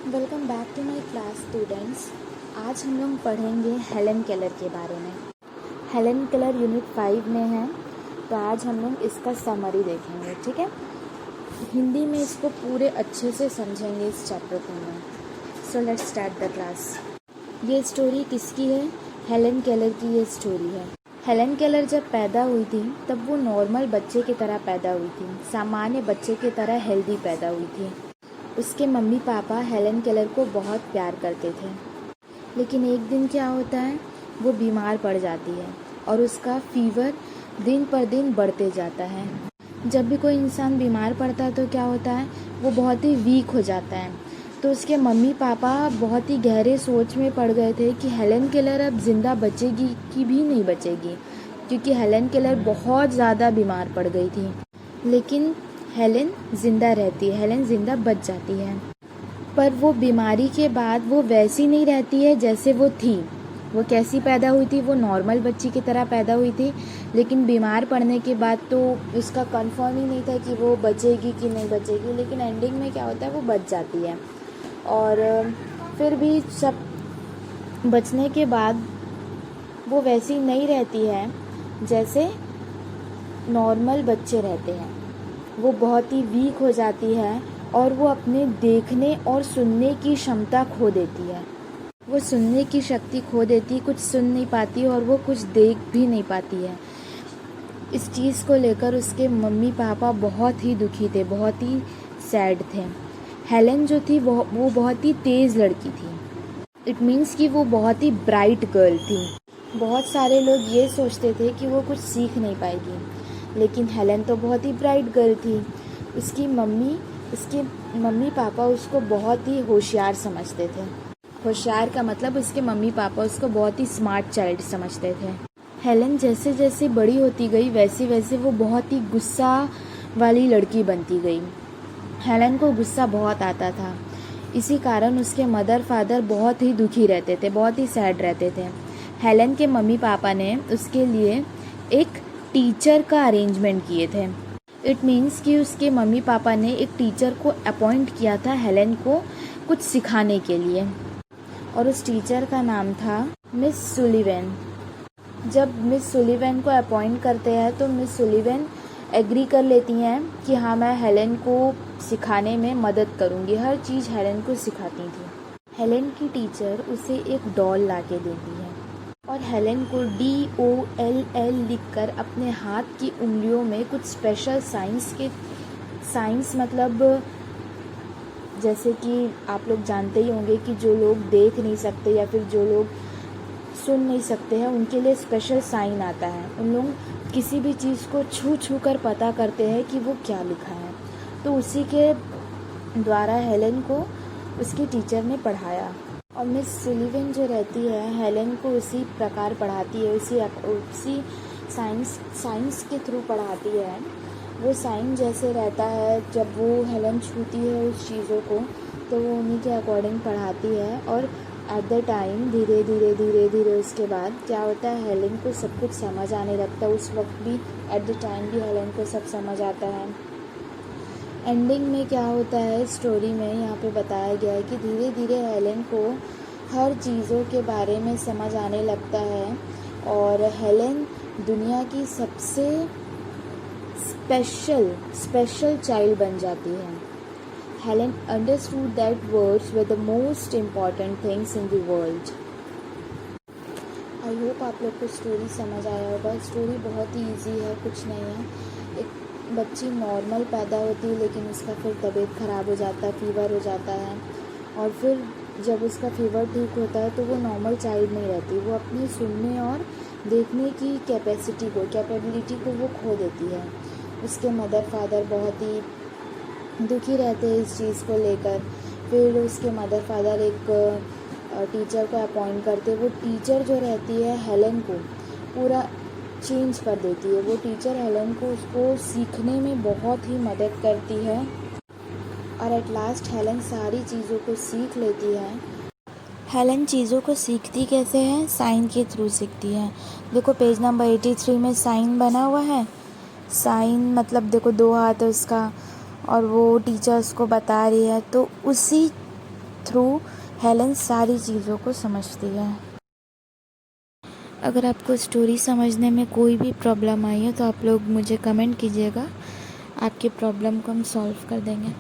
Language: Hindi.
Welcome back to my class students. आज हम लोग पढ़ेंगे हेलन केलर के बारे में। हेलन केलर यूनिट 5 में है, तो आज हम लोग इसका समरी देखेंगे। ठीक है, हिंदी में इसको पूरे अच्छे से समझेंगे इस चैप्टर को में। So let's start the class. ये स्टोरी किसकी है? हेलन केलर की ये स्टोरी है। हेलन केलर जब पैदा हुई थी तब वो नॉर्मल बच्चे की तरह पैदा हुई थी, सामान्य बच्चे की तरह हेल्दी पैदा हुई थी। उसके मम्मी पापा हेलन केलर को बहुत प्यार करते थे, लेकिन एक दिन क्या होता है, वो बीमार पड़ जाती है और उसका फीवर दिन पर दिन बढ़ते जाता है। जब भी कोई इंसान बीमार पड़ता है तो क्या होता है, वो बहुत ही वीक हो जाता है। तो उसके मम्मी पापा बहुत ही गहरे सोच में पड़ गए थे कि हेलन केलर अब ज़िंदा बचेगी कि भी नहीं बचेगी, क्योंकि हेलन केलर बहुत ज़्यादा बीमार पड़ गई थी। लेकिन हेलन ज़िंदा रहती है, हेलन ज़िंदा बच जाती है। पर वो बीमारी के बाद वो वैसी नहीं रहती है जैसे वो थी। वो कैसी पैदा हुई थी? वो नॉर्मल बच्ची की तरह पैदा हुई थी, लेकिन बीमार पड़ने के बाद तो उसका कंफर्म ही नहीं था कि वो बचेगी कि नहीं बचेगी। लेकिन एंडिंग में क्या होता है, वो बच जाती है। और फिर भी सब बचने के बाद वो वैसी नहीं रहती है जैसे नॉर्मल बच्चे रहते हैं। वो बहुत ही वीक हो जाती है और वो अपने देखने और सुनने की क्षमता खो देती है। वो सुनने की शक्ति खो देती, कुछ सुन नहीं पाती और वो कुछ देख भी नहीं पाती है। इस चीज़ को लेकर उसके मम्मी पापा बहुत ही दुखी थे, बहुत ही सैड थे। हेलन जो थी वो बहुत ही तेज़ लड़की थी। इट मीन्स कि वो बहुत ही ब्राइट गर्ल थी। बहुत सारे लोग ये सोचते थे कि वो कुछ सीख नहीं पाएगी, लेकिन हेलन तो बहुत ही ब्राइट गर्ल थी। उसके मम्मी पापा उसको बहुत ही होशियार समझते थे। होशियार का मतलब उसके मम्मी पापा उसको बहुत ही स्मार्ट चाइल्ड समझते थे। हेलन जैसे जैसे बड़ी होती गई वैसे वैसे वो बहुत ही गुस्सा वाली लड़की बनती गई। हेलन को गुस्सा बहुत आता था, इसी कारण उसके मदर फादर बहुत ही दुखी रहते थे, बहुत ही सैड रहते थे। हेलन के मम्मी पापा ने उसके लिए एक टीचर का अरेंजमेंट किए थे। इट मीन्स कि उसके मम्मी पापा ने एक टीचर को अपॉइंट किया था हेलन को कुछ सिखाने के लिए, और उस टीचर का नाम था मिस सुलिवन। जब मिस सुलिवन को अपॉइंट करते हैं तो मिस सुलिवन एग्री कर लेती हैं कि हाँ, मैं हेलन को सिखाने में मदद करूँगी। हर चीज़ हेलन को सिखाती थी। हेलन की टीचर उसे एक डॉल ला के देती है और हेलन को DOLL लिखकर अपने हाथ की उंगलियों में कुछ स्पेशल साइंस मतलब जैसे कि आप लोग जानते ही होंगे कि जो लोग देख नहीं सकते या फिर जो लोग सुन नहीं सकते हैं, उनके लिए स्पेशल साइन आता है। उन लोग किसी भी चीज़ को छू कर पता करते हैं कि वो क्या लिखा है। तो उसी के द्वारा हेलन को उसकी टीचर ने पढ़ाया, और मिस सुलिवन जो रहती है हेलन को उसी प्रकार पढ़ाती है, उसी साइंस के थ्रू पढ़ाती है। वो साइन जैसे रहता है, जब वो हेलन छूती है उस चीज़ों को तो वो उन्हीं के अकॉर्डिंग पढ़ाती है। और एट द टाइम धीरे धीरे उसके बाद क्या होता है, हेलन को सब कुछ समझ आने लगता है। उस वक्त भी एट द टाइम भी हेलन को सब समझ आता है। एंडिंग में क्या होता है स्टोरी में यहाँ पे बताया गया है कि धीरे धीरे हेलन को हर चीज़ों के बारे में समझ आने लगता है और हेलन दुनिया की सबसे स्पेशल चाइल्ड बन जाती है। Helen understood that words were the most important things in the world. I hope आप लोग को स्टोरी समझ आया होगा। स्टोरी बहुत ही ईजी है, कुछ नहीं है। एक बच्ची नॉर्मल पैदा होती है, लेकिन उसका फिर तबीयत ख़राब हो जाता है, फीवर हो जाता है, और फिर जब उसका फीवर ठीक होता है तो वो नॉर्मल चाइल्ड नहीं रहती। वो अपनी सुनने और देखने की कैपेबिलिटी को वो खो देती है। उसके मदर फादर बहुत ही दुखी रहते हैं इस चीज़ को लेकर। फिर उसके मदर फादर एक टीचर को अपॉइंट करते। वो टीचर जो रहती है हेलन को पूरा चेंज कर देती है। वो टीचर हेलन को उसको सीखने में बहुत ही मदद करती है, और एट लास्ट हेलन सारी चीज़ों को सीख लेती है। हेलन चीज़ों को सीखती कैसे है? साइन के थ्रू सीखती है। देखो पेज नंबर 83 में साइन बना हुआ है। साइन मतलब देखो 2 हाथ है उसका, और वो टीचर उसको बता रही है। तो उसी थ्रू हेलेन सारी चीज़ों को समझती है। अगर आपको स्टोरी समझने में कोई भी प्रॉब्लम आई है तो आप लोग मुझे कमेंट कीजिएगा, आपकी प्रॉब्लम को हम सॉल्व कर देंगे।